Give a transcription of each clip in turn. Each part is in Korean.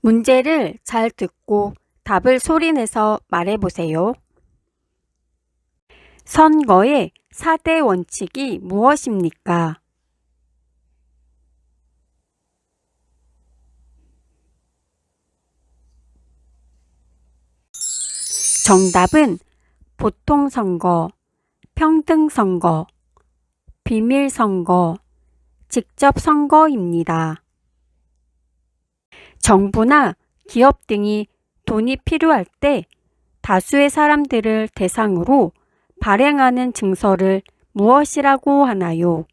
문제를 잘 듣고 답을 소리내서 말해보세요. 선거의 4대 원칙이 무엇입니까? 정답은 보통선거, 평등선거, 비밀선거, 직접선거입니다. 정부나 기업 등이 돈이 필요할 때 다수의 사람들을 대상으로 발행하는 증서를 무엇이라고 하나요?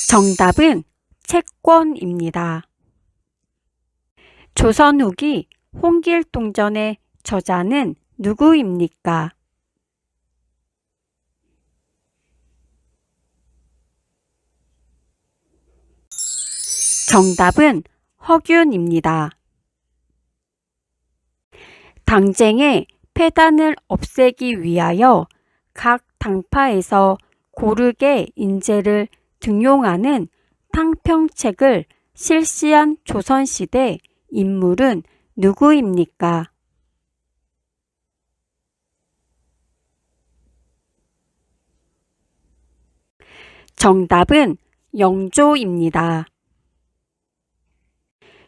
정답은 채권입니다. 조선 후기 홍길동전의 저자는 누구입니까? 정답은 허균입니다. 당쟁의 폐단을 없애기 위하여 각 당파에서 고르게 인재를 등용하는 탕평책을 실시한 조선시대 인물은 누구입니까? 정답은 영조입니다.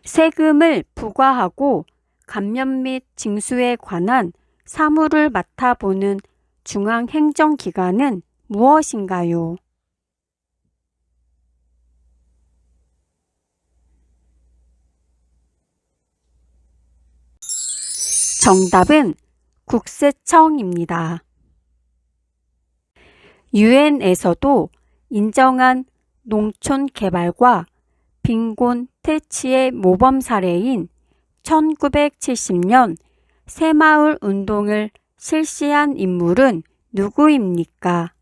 세금을 부과하고 감면 및 징수에 관한 사무를 맡아보는 중앙행정기관은 무엇인가요? 정답은 국세청입니다. 유엔에서도 인정한 농촌 개발과 빈곤 퇴치의 모범 사례인 1970년 새마을 운동을 실시한 인물은 누구입니까?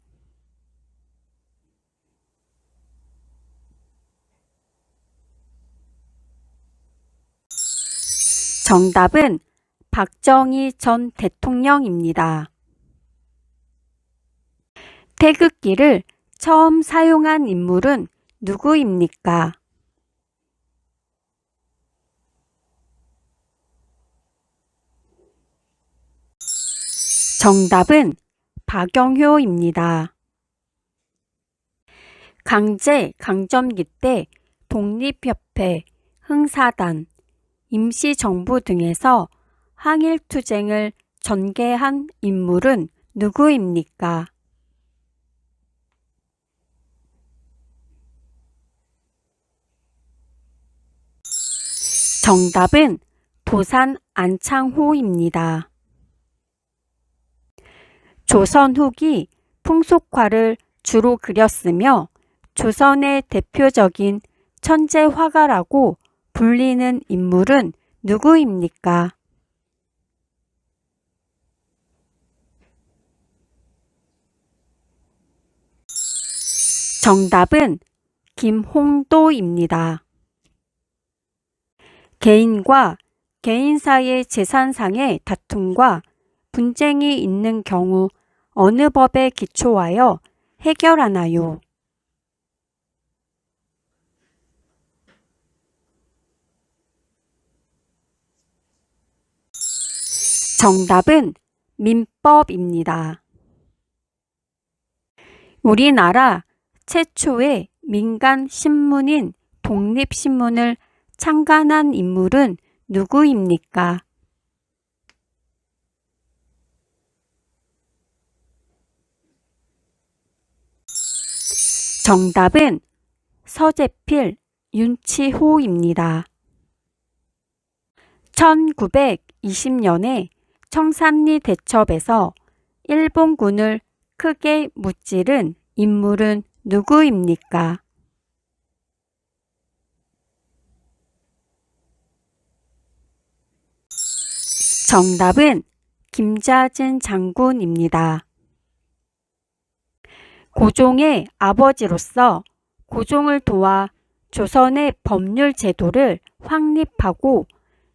정답은 박정희 전 대통령입니다. 태극기를 처음 사용한 인물은 누구입니까? 정답은 박영효입니다. 강점기 때 독립협회, 흥사단, 임시정부 등에서 항일투쟁을 전개한 인물은 누구입니까? 정답은 도산 안창호입니다. 조선 후기 풍속화를 주로 그렸으며 조선의 대표적인 천재 화가라고 불리는 인물은 누구입니까? 정답은 김홍도입니다. 개인과 개인 사이의 재산상의 다툼과 분쟁이 있는 경우 어느 법에 기초하여 해결하나요? 정답은 민법입니다. 우리나라 최초의 민간 신문인 독립신문을 창간한 인물은 누구입니까? 정답은 서재필, 윤치호입니다. 1920년에 청산리 대첩에서 일본군을 크게 무찌른 인물은 누구입니까? 정답은 김자진 장군입니다. 고종의 아버지로서 고종을 도와 조선의 법률 제도를 확립하고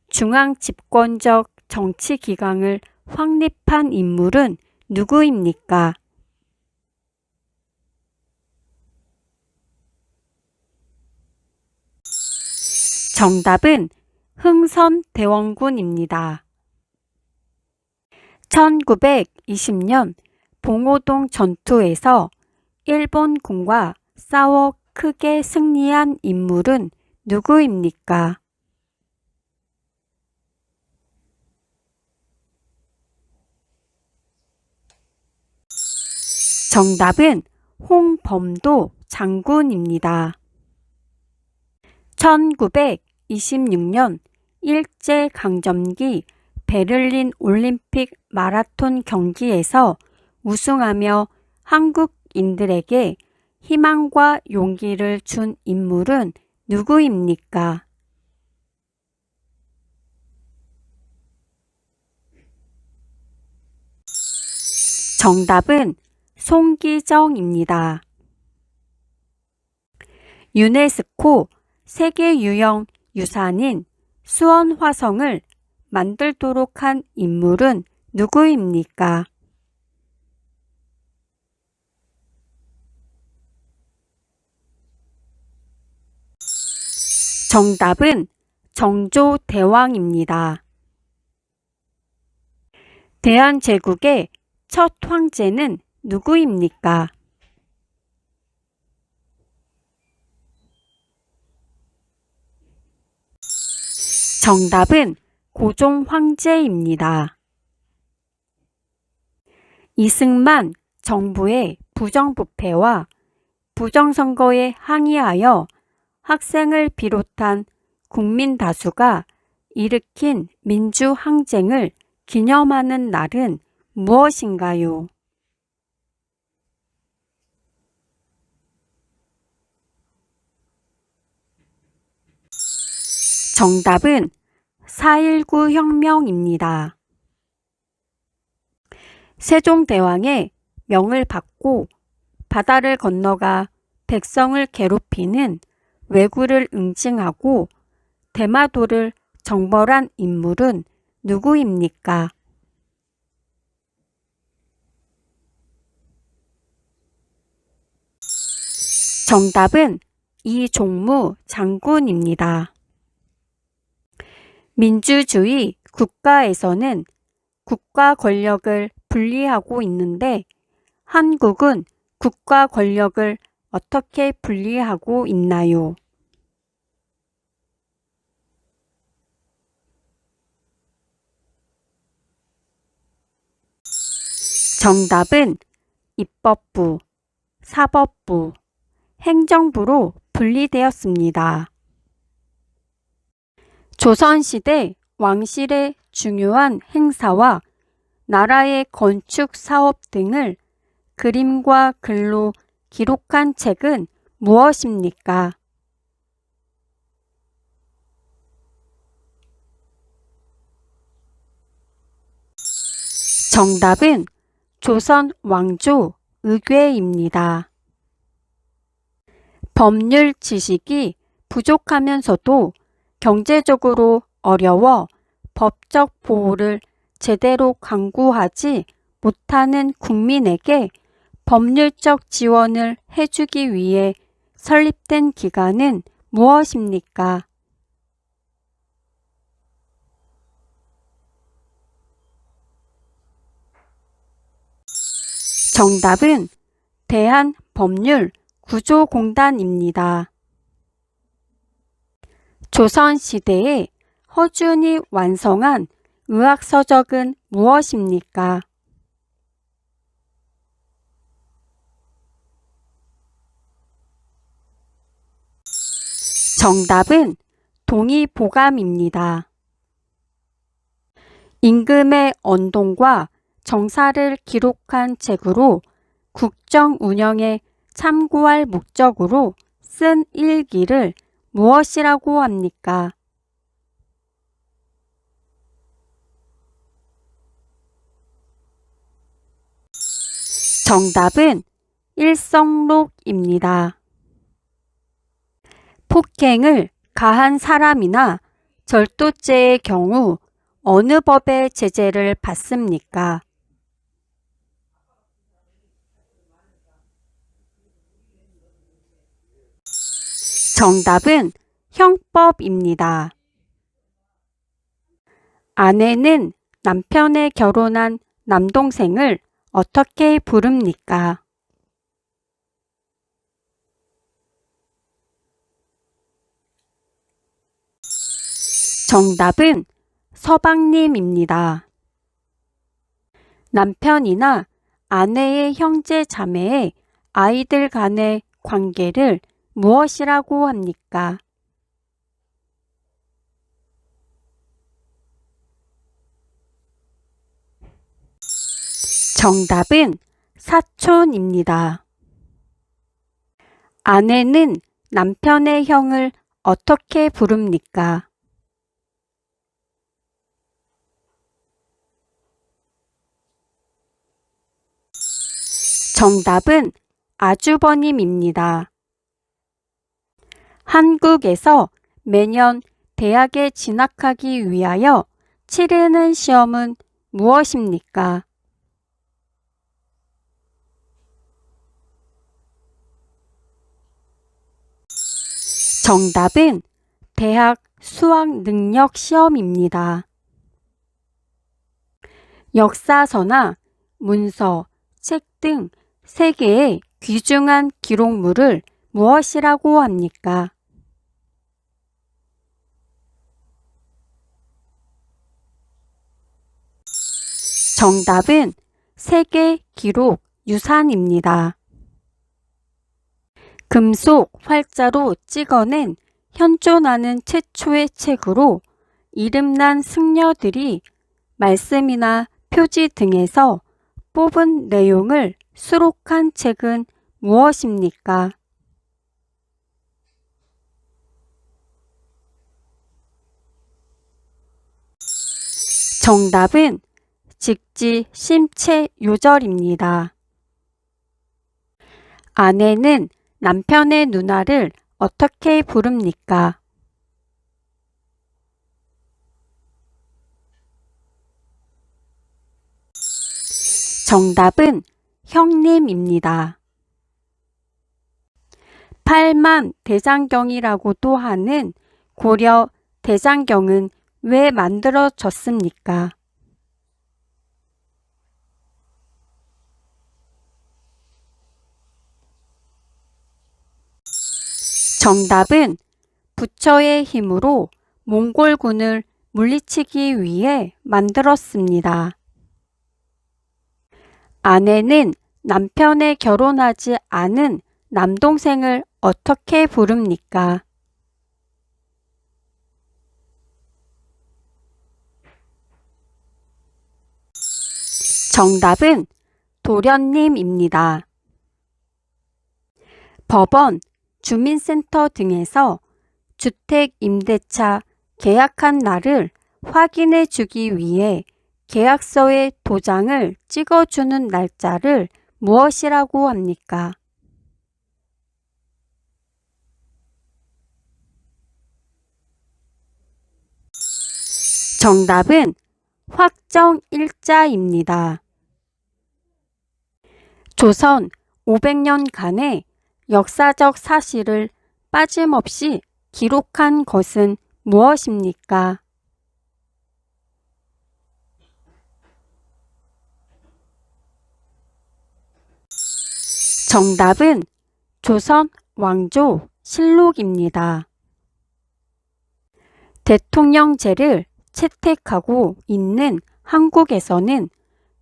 중앙 집권적 정치 기강을 확립한 인물은 누구입니까? 정답은 흥선대원군입니다. 1920년 봉오동 전투에서 일본군과 싸워 크게 승리한 인물은 누구입니까? 정답은 홍범도 장군입니다. 1926년 일제강점기 베를린 올림픽 마라톤 경기에서 우승하며 한국인들에게 희망과 용기를 준 인물은 누구입니까? 정답은 송기정입니다. 유네스코 세계유형 유산인 수원화성을 만들도록 한 인물은 누구입니까? 정답은 정조대왕입니다. 대한제국의 첫 황제는 누구입니까? 정답은 고종 황제입니다. 이승만 정부의 부정부패와 부정선거에 항의하여 학생을 비롯한 국민 다수가 일으킨 민주항쟁을 기념하는 날은 무엇인가요? 정답은 4.19 혁명입니다. 세종대왕의 명을 받고 바다를 건너가 백성을 괴롭히는 왜구를 응징하고 대마도를 정벌한 인물은 누구입니까? 정답은 이종무 장군입니다. 민주주의 국가에서는 국가 권력을 분리하고 있는데 한국은 국가 권력을 어떻게 분리하고 있나요? 정답은 입법부, 사법부, 행정부로 분리되었습니다. 조선시대 왕실의 중요한 행사와 나라의 건축 사업 등을 그림과 글로 기록한 책은 무엇입니까? 정답은 조선 왕조 의궤입니다. 법률 지식이 부족하면서도 경제적으로 어려워 법적 보호를 제대로 강구하지 못하는 국민에게 법률적 지원을 해주기 위해 설립된 기관은 무엇입니까? 정답은 대한법률구조공단입니다. 조선시대에 허준이 완성한 의학서적은 무엇입니까? 정답은 동의보감입니다. 임금의 언동과 정사를 기록한 책으로 국정 운영에 참고할 목적으로 쓴 일기를 무엇이라고 합니까? 정답은 일성록입니다. 폭행을 가한 사람이나 절도죄의 경우 어느 법의 제재를 받습니까? 정답은 형법입니다. 아내는 남편의 결혼한 남동생을 어떻게 부릅니까? 정답은 서방님입니다. 남편이나 아내의 형제 자매의 아이들 간의 관계를 무엇이라고 합니까? 정답은 사촌입니다. 아내는 남편의 형을 어떻게 부릅니까? 정답은 아주버님입니다. 한국에서 매년 대학에 진학하기 위하여 치르는 시험은 무엇입니까? 정답은 대학 수학 능력 시험입니다. 역사서나 문서, 책 등 세계의 귀중한 기록물을 무엇이라고 합니까? 정답은 세계 기록 유산입니다. 금속 활자로 찍어낸 현존하는 최초의 책으로 이름난 승려들이 말씀이나 표지 등에서 뽑은 내용을 수록한 책은 무엇입니까? 정답은 직지 심체 요절입니다. 아내는 남편의 누나를 어떻게 부릅니까? 정답은 형님입니다. 팔만 대장경이라고도 하는 고려 대장경은 왜 만들어졌습니까? 정답은 부처의 힘으로 몽골군을 물리치기 위해 만들었습니다. 아내는 남편의 결혼하지 않은 남동생을 어떻게 부릅니까? 정답은 도련님입니다. 법원, 주민센터 등에서 주택 임대차 계약한 날을 확인해 주기 위해 계약서에 도장을 찍어주는 날짜를 무엇이라고 합니까? 정답은 확정일자입니다. 조선 500년간의 역사적 사실을 빠짐없이 기록한 것은 무엇입니까? 정답은 조선 왕조 실록입니다. 대통령제를 채택하고 있는 한국에서는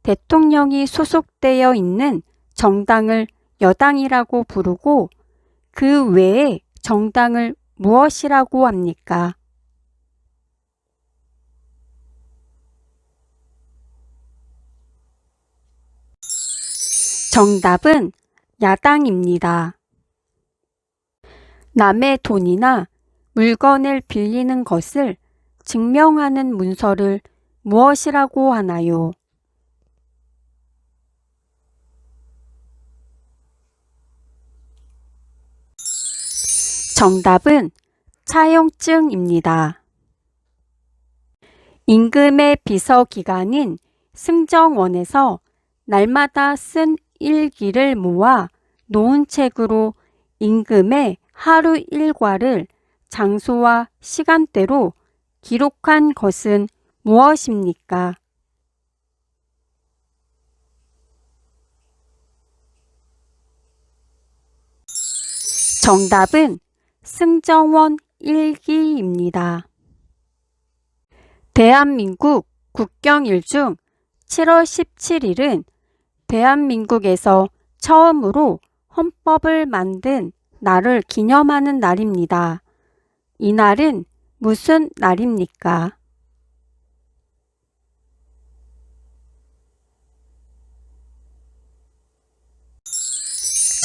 대통령이 소속되어 있는 정당을 여당이라고 부르고 그 외의 정당을 무엇이라고 합니까? 정답은 야당입니다. 남의 돈이나 물건을 빌리는 것을 증명하는 문서를 무엇이라고 하나요? 정답은 차용증입니다. 임금의 비서기관인 승정원에서 날마다 쓴 일기를 모아 놓은 책으로 임금의 하루 일과를 장소와 시간대로 기록한 것은 무엇입니까? 정답은 승정원 일기입니다. 대한민국 국경일 중 7월 17일은 대한민국에서 처음으로 헌법을 만든 날을 기념하는 날입니다. 이날은 무슨 날입니까?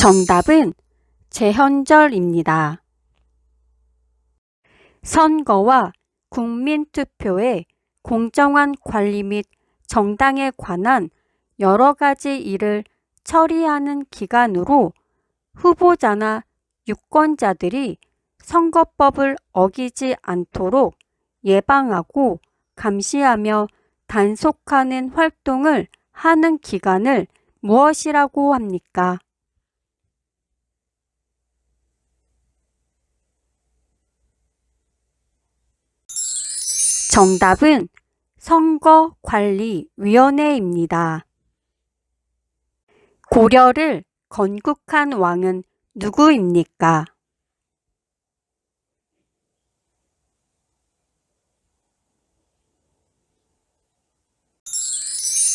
정답은 제헌절입니다. 선거와 국민투표의 공정한 관리 및 정당에 관한 여러 가지 일을 처리하는 기관으로 후보자나 유권자들이 선거법을 어기지 않도록 예방하고 감시하며 단속하는 활동을 하는 기관을 무엇이라고 합니까? 정답은 선거관리위원회입니다. 고려를 건국한 왕은 누구입니까?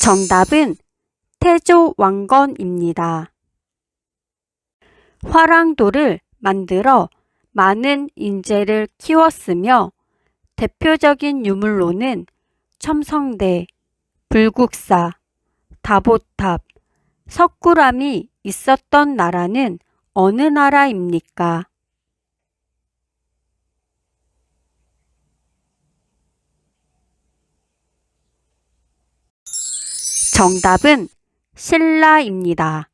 정답은 태조왕건입니다. 화랑도를 만들어 많은 인재를 키웠으며 대표적인 유물로는 첨성대, 불국사, 다보탑, 석굴암이 있었던 나라는 어느 나라입니까? 정답은 신라입니다.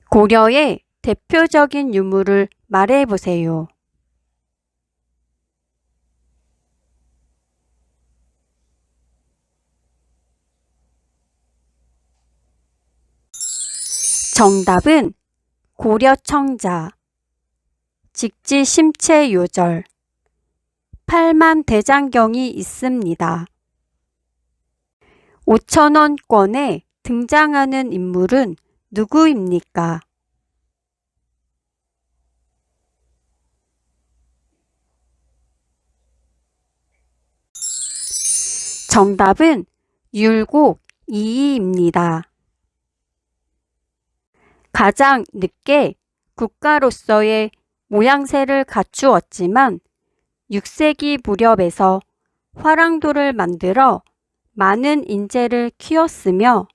고려의 대표적인 유물을 말해보세요. 정답은 고려청자, 직지심체요절, 팔만대장경이 있습니다. 5,000원권에 등장하는 인물은 누구입니까? 정답은 율곡 이이입니다. 가장 늦게 국가로서의 모양새를 갖추었지만 6세기 무렵에서 화랑도를 만들어 많은 인재를 키웠으며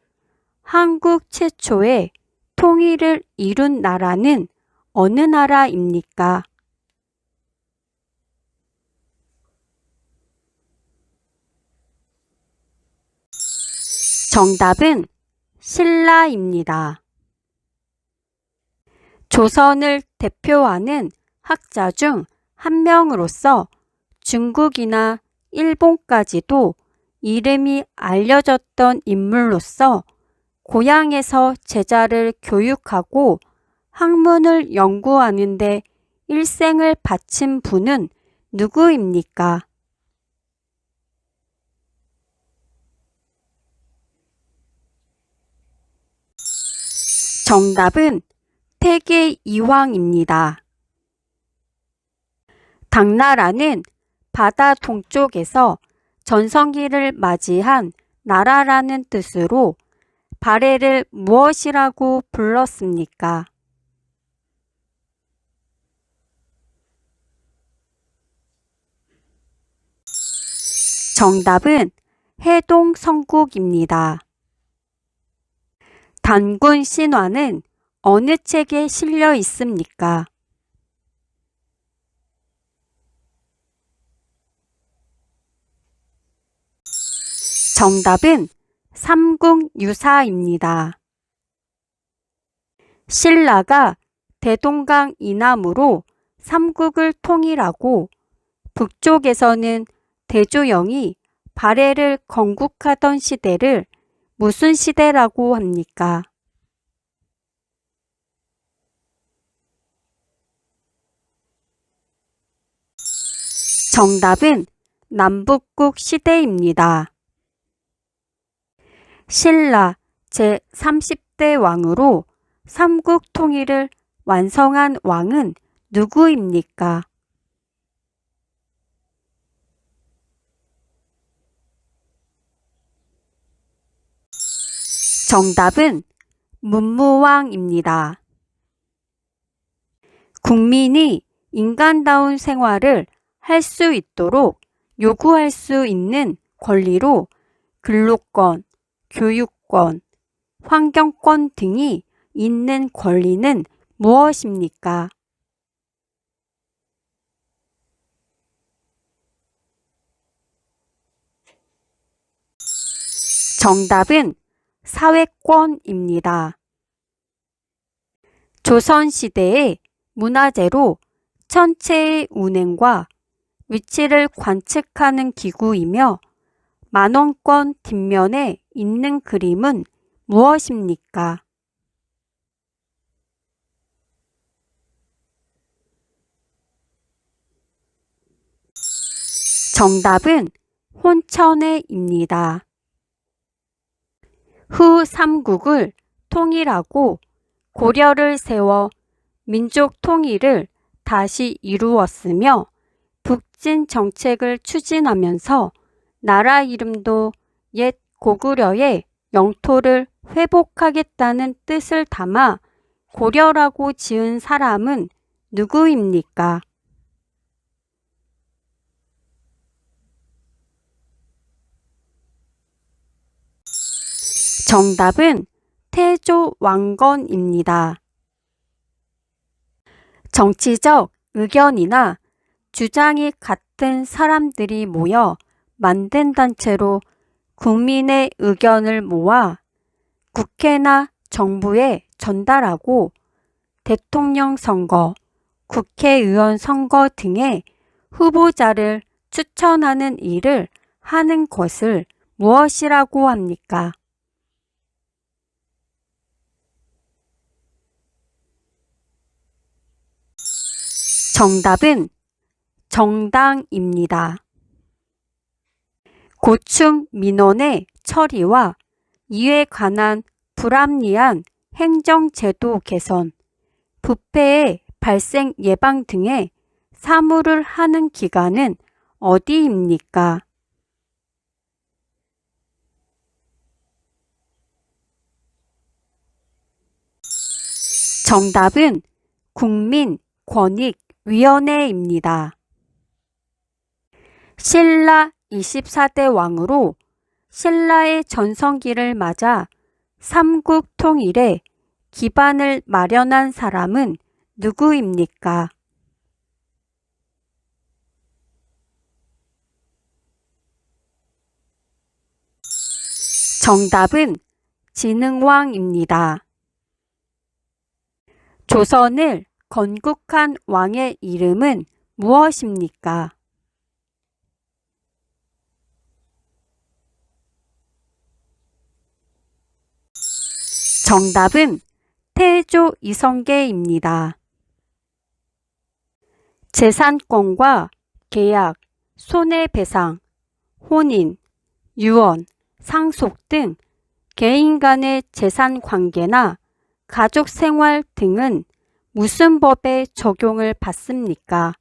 한국 최초의 통일을 이룬 나라는 어느 나라입니까? 정답은 신라입니다. 조선을 대표하는 학자 중 한 명으로서 중국이나 일본까지도 이름이 알려졌던 인물로서 고향에서 제자를 교육하고 학문을 연구하는 데 일생을 바친 분은 누구입니까? 정답은 태계 이황입니다. 당나라는 바다 동쪽에서 전성기를 맞이한 나라라는 뜻으로 발해를 무엇이라고 불렀습니까? 정답은 해동성국입니다. 단군 신화는 어느 책에 실려 있습니까? 정답은 삼국유사입니다. 신라가 대동강 이남으로 삼국을 통일하고 북쪽에서는 대조영이 발해를 건국하던 시대를 무슨 시대라고 합니까? 정답은 남북국 시대입니다. 신라 제30대 왕으로 삼국 통일을 완성한 왕은 누구입니까? 정답은 문무왕입니다. 국민이 인간다운 생활을 할 수 있도록 요구할 수 있는 권리로 근로권, 교육권, 환경권 등이 있는 권리는 무엇입니까? 정답은 사회권입니다. 조선시대의 문화재로 천체의 운행과 위치를 관측하는 기구이며 만원권 뒷면에 있는 그림은 무엇입니까? 정답은 혼천해입니다. 후 삼국을 통일하고 고려를 세워 민족 통일을 다시 이루었으며 북진 정책을 추진하면서 나라 이름도 옛 고구려의 영토를 회복하겠다는 뜻을 담아 고려라고 지은 사람은 누구입니까? 정답은 태조왕건입니다. 정치적 의견이나 주장이 같은 사람들이 모여 만든 단체로 국민의 의견을 모아 국회나 정부에 전달하고 대통령 선거, 국회의원 선거 등의 후보자를 추천하는 일을 하는 것을 무엇이라고 합니까? 정답은 정당입니다. 고충 민원의 처리와 이에 관한 불합리한 행정제도 개선, 부패의 발생 예방 등의 사무를 하는 기관은 어디입니까? 정답은 국민권익위원회입니다. 신라 24대 왕으로 신라의 전성기를 맞아 삼국 통일에 기반을 마련한 사람은 누구입니까? 정답은 진흥왕입니다. 조선을 건국한 왕의 이름은 무엇입니까? 정답은 태조 이성계입니다. 재산권과 계약, 손해배상, 혼인, 유언, 상속 등 개인 간의 재산 관계나 가족 생활 등은 무슨 법에 적용을 받습니까?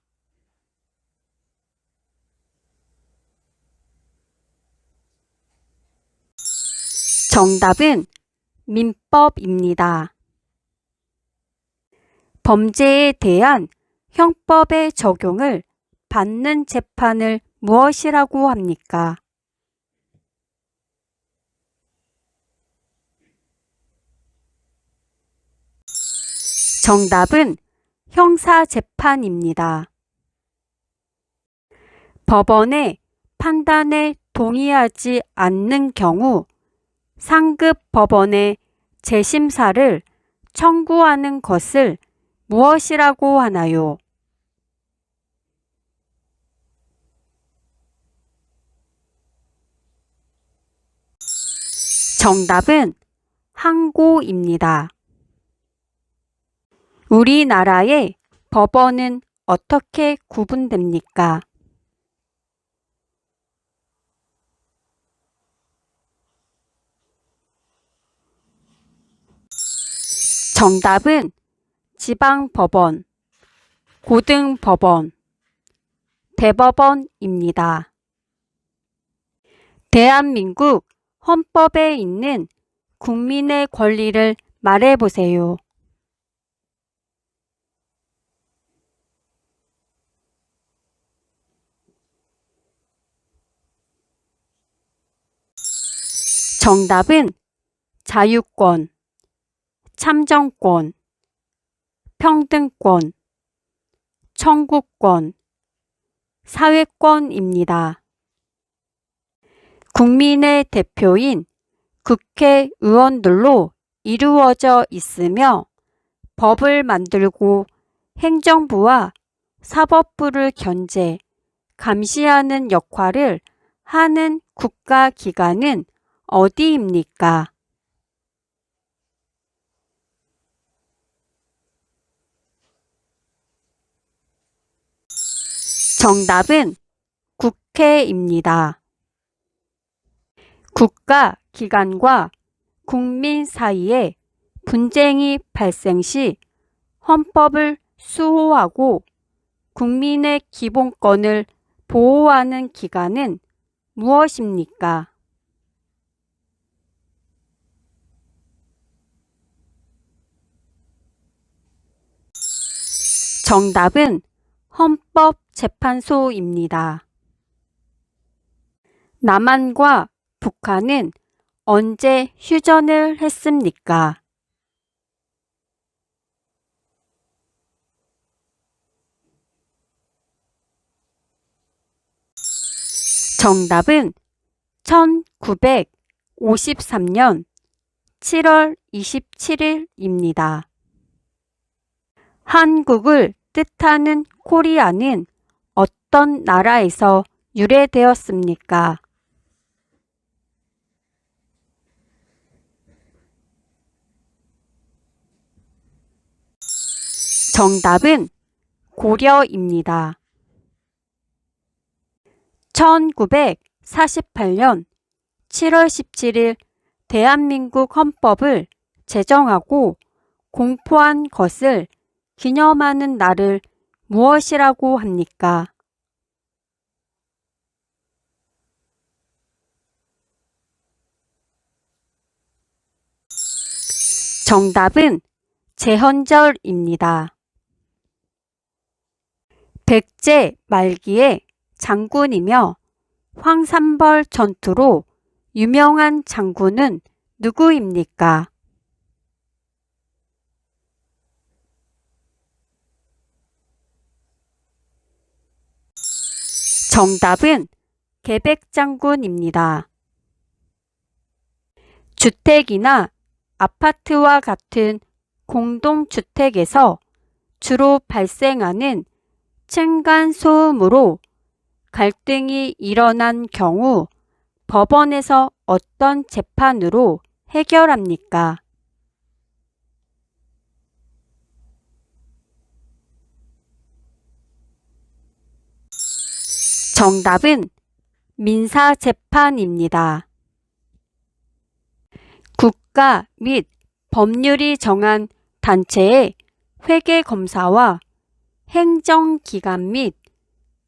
정답은 민법입니다. 범죄에 대한 형법의 적용을 받는 재판을 무엇이라고 합니까? 정답은 형사재판입니다. 법원의 판단에 동의하지 않는 경우 상급 법원에 재심사를 청구하는 것을 무엇이라고 하나요? 정답은 항고입니다. 우리나라의 법원은 어떻게 구분됩니까? 정답은 지방법원, 고등법원, 대법원입니다. 대한민국 헌법에 있는 국민의 권리를 말해보세요. 정답은 자유권, 참정권, 평등권, 청구권, 사회권입니다. 국민의 대표인 국회의원들로 이루어져 있으며 법을 만들고 행정부와 사법부를 견제, 감시하는 역할을 하는 국가기관은 어디입니까? 정답은 국회입니다. 국가기관과 국민 사이에 분쟁이 발생 시 헌법을 수호하고 국민의 기본권을 보호하는 기관은 무엇입니까? 정답은 헌법재판소입니다. 남한과 북한은 언제 휴전을 했습니까? 정답은 1953년 7월 27일입니다. 한국을 뜻하는 코리아는 어떤 나라에서 유래되었습니까? 정답은 고려입니다. 1948년 7월 17일 대한민국 헌법을 제정하고 공포한 것을 기념하는 날을 무엇이라고 합니까? 정답은 제헌절입니다. 백제 말기의 장군이며 황산벌 전투로 유명한 장군은 누구입니까? 정답은 계백장군입니다. 주택이나 아파트와 같은 공동주택에서 주로 발생하는 층간소음으로 갈등이 일어난 경우 법원에서 어떤 재판으로 해결합니까? 정답은 민사재판입니다. 국가 및 법률이 정한 단체의 회계검사와 행정기관 및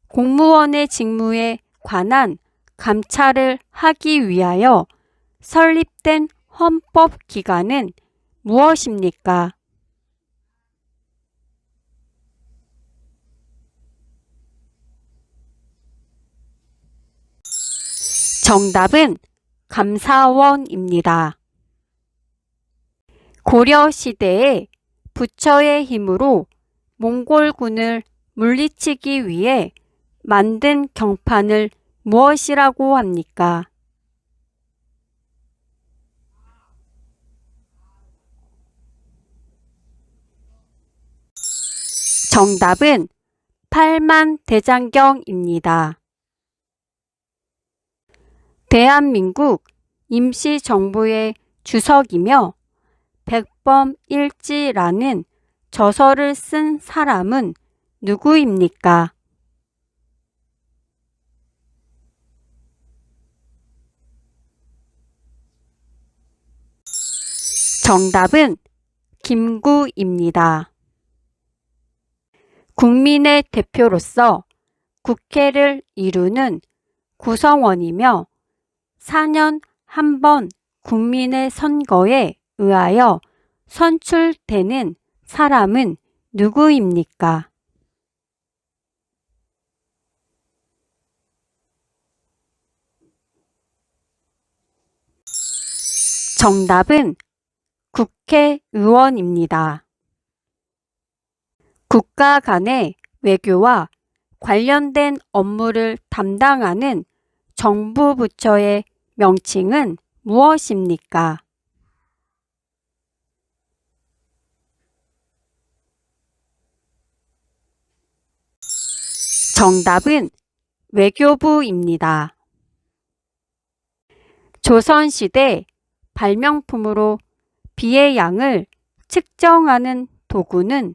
공무원의 직무에 관한 감찰을 하기 위하여 설립된 헌법기관은 무엇입니까? 정답은 감사원입니다. 고려시대에 부처의 힘으로 몽골군을 물리치기 위해 만든 경판을 무엇이라고 합니까? 정답은 팔만대장경입니다. 대한민국 임시정부의 주석이며 백범일지라는 저서를 쓴 사람은 누구입니까? 정답은 김구입니다. 국민의 대표로서 국회를 이루는 구성원이며 4년 한 번 국민의 선거에 의하여 선출되는 사람은 누구입니까? 정답은 국회의원입니다. 국가 간의 외교와 관련된 업무를 담당하는 정부 부처의 명칭은 무엇입니까? 정답은 외교부입니다. 조선시대 발명품으로 비의 양을 측정하는 도구는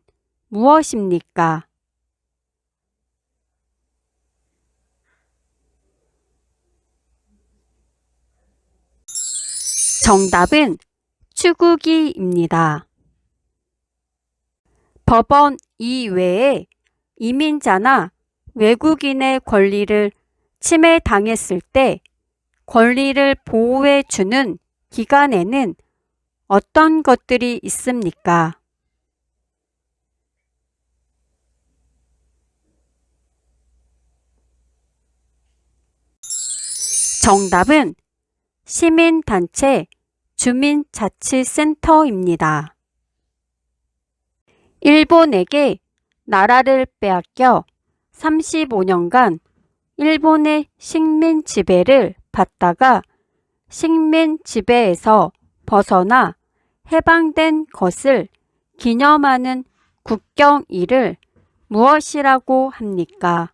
무엇입니까? 정답은 추구기입니다. 법원 이외에 이민자나 외국인의 권리를 침해당했을 때 권리를 보호해 주는 기관에는 어떤 것들이 있습니까? 정답은 시민단체 주민자치센터입니다. 일본에게 나라를 빼앗겨 35년간 일본의 식민 지배를 받다가 식민 지배에서 벗어나 해방된 것을 기념하는 국경일을 무엇이라고 합니까?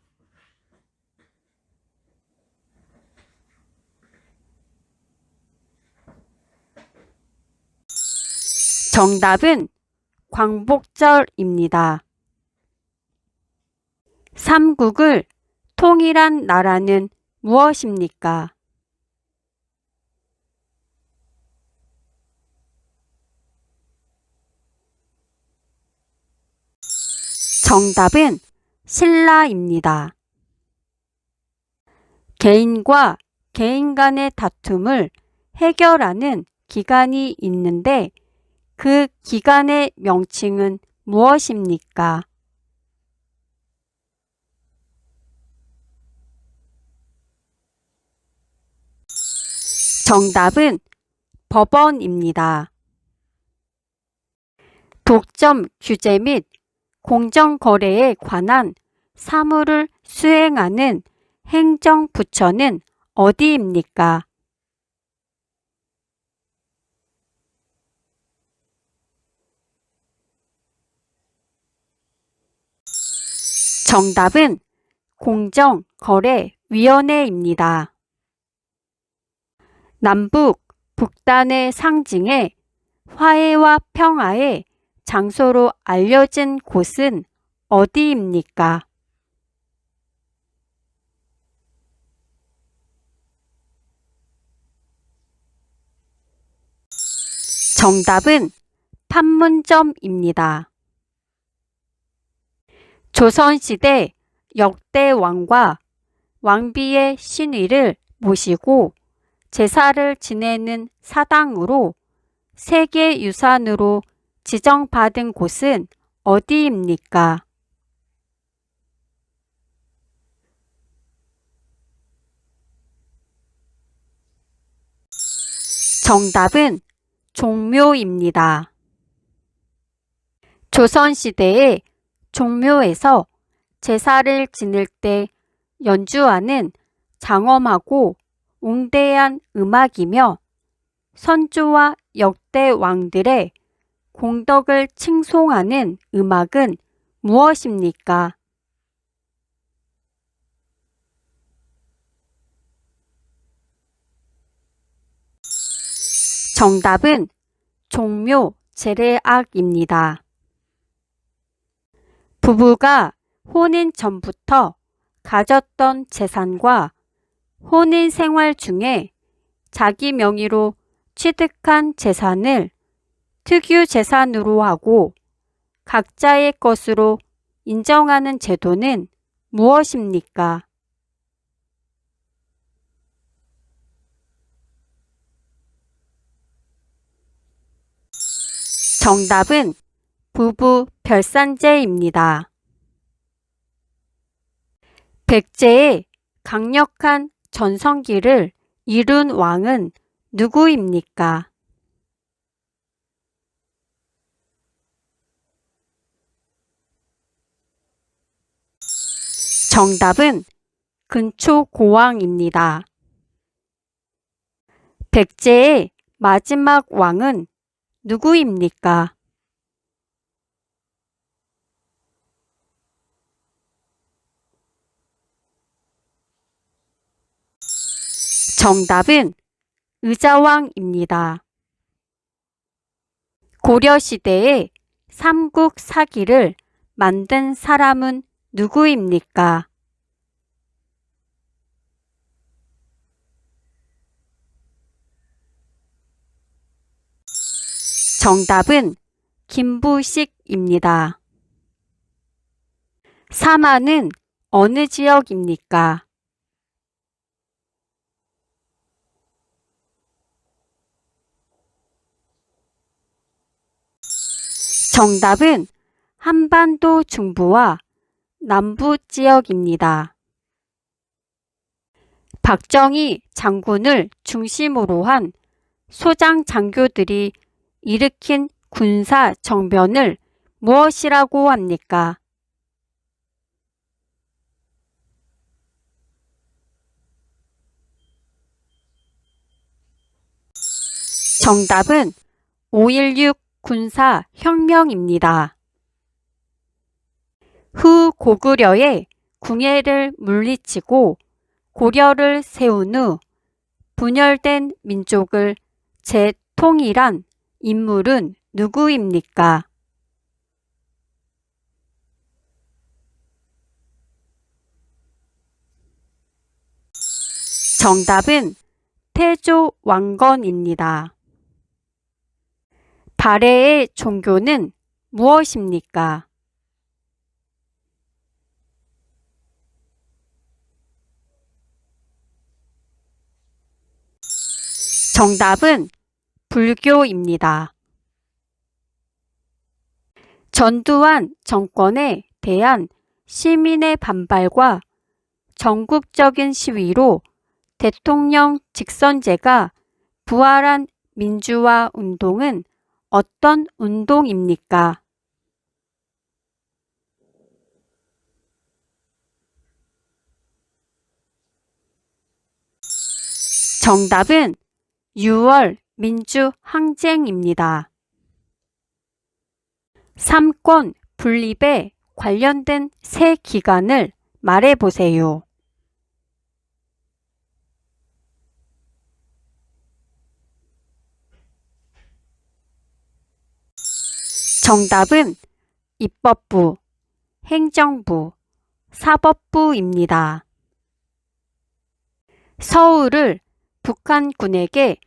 정답은 광복절입니다. 삼국을 통일한 나라는 무엇입니까? 정답은 신라입니다. 개인과 개인 간의 다툼을 해결하는 기관이 있는데 그 기관의 명칭은 무엇입니까? 정답은 법원입니다. 독점 규제 및 공정거래에 관한 사무를 수행하는 행정부처는 어디입니까? 정답은 공정거래위원회입니다. 남북, 북단의 상징에 화해와 평화의 장소로 알려진 곳은 어디입니까? 정답은 판문점입니다. 조선시대 역대 왕과 왕비의 신위를 모시고 제사를 지내는 사당으로 세계유산으로 지정받은 곳은 어디입니까? 정답은 종묘입니다. 조선시대의 종묘에서 제사를 지낼 때 연주하는 장엄하고 웅대한 음악이며 선조와 역대 왕들의 공덕을 칭송하는 음악은 무엇입니까? 정답은 종묘 제례악입니다. 부부가 혼인 전부터 가졌던 재산과 혼인 생활 중에 자기 명의로 취득한 재산을 특유 재산으로 하고 각자의 것으로 인정하는 제도는 무엇입니까? 정답은 부부 별산제입니다. 백제의 강력한 전성기를 이룬 왕은 누구입니까? 정답은 근초고왕입니다. 백제의 마지막 왕은 누구입니까? 정답은 의자왕입니다. 고려시대의 삼국사기를 만든 사람은 누구입니까? 정답은 김부식입니다. 사마는 어느 지역입니까? 정답은 한반도 중부와 남부 지역입니다. 박정희 장군을 중심으로 한 소장 장교들이 일으킨 군사 정변을 무엇이라고 합니까? 정답은 5.16 군사혁명입니다. 후 고구려의 궁예를 물리치고 고려를 세운 후 분열된 민족을 재통일한 인물은 누구입니까? 정답은 태조 왕건입니다. 발해의 종교는 무엇입니까? 정답은 불교입니다. 전두환 정권에 대한 시민의 반발과 전국적인 시위로 대통령 직선제가 부활한 민주화 운동은 어떤 운동입니까? 정답은 6월 민주항쟁입니다. 삼권 분립에 관련된 세 기관을 말해보세요. 정답은 입법부, 행정부, 사법부입니다. 서울을 북한군에게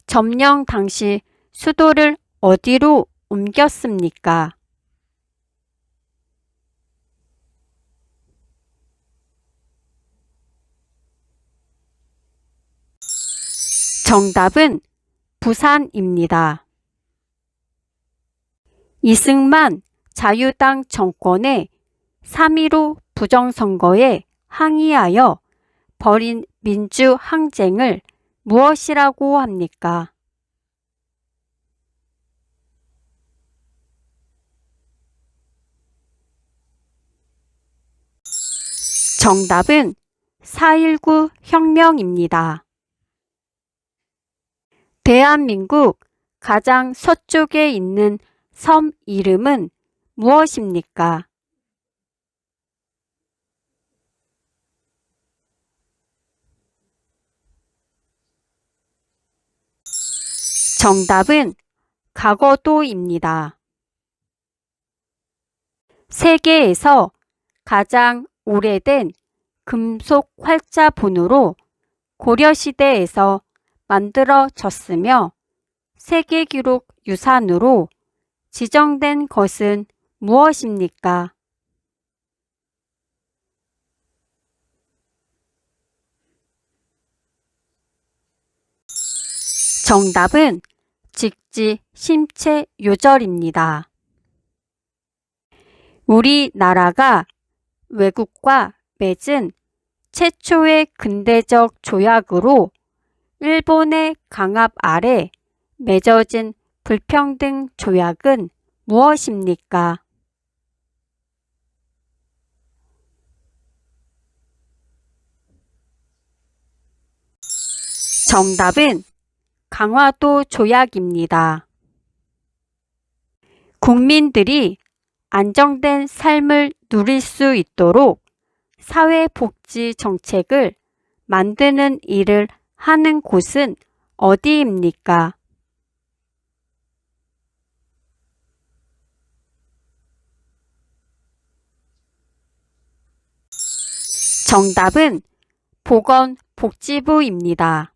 점령 당시 수도를 어디로 옮겼습니까? 정답은 부산입니다. 이승만 자유당 정권의 3.15 부정선거에 항의하여 벌인 민주항쟁을 무엇이라고 합니까? 정답은 4.19 혁명입니다. 대한민국 가장 서쪽에 있는 섬 이름은 무엇입니까? 정답은 강원도입니다. 세계에서 가장 오래된 금속 활자본으로 고려시대에서 만들어졌으며 세계기록 유산으로 지정된 것은 무엇입니까? 정답은 직지 심체 요절입니다. 우리나라가 외국과 맺은 최초의 근대적 조약으로 일본의 강압 아래 맺어진 불평등 조약은 무엇입니까? 정답은 강화도 조약입니다. 국민들이 안정된 삶을 누릴 수 있도록 사회복지 정책을 만드는 일을 하는 곳은 어디입니까? 정답은 보건복지부입니다.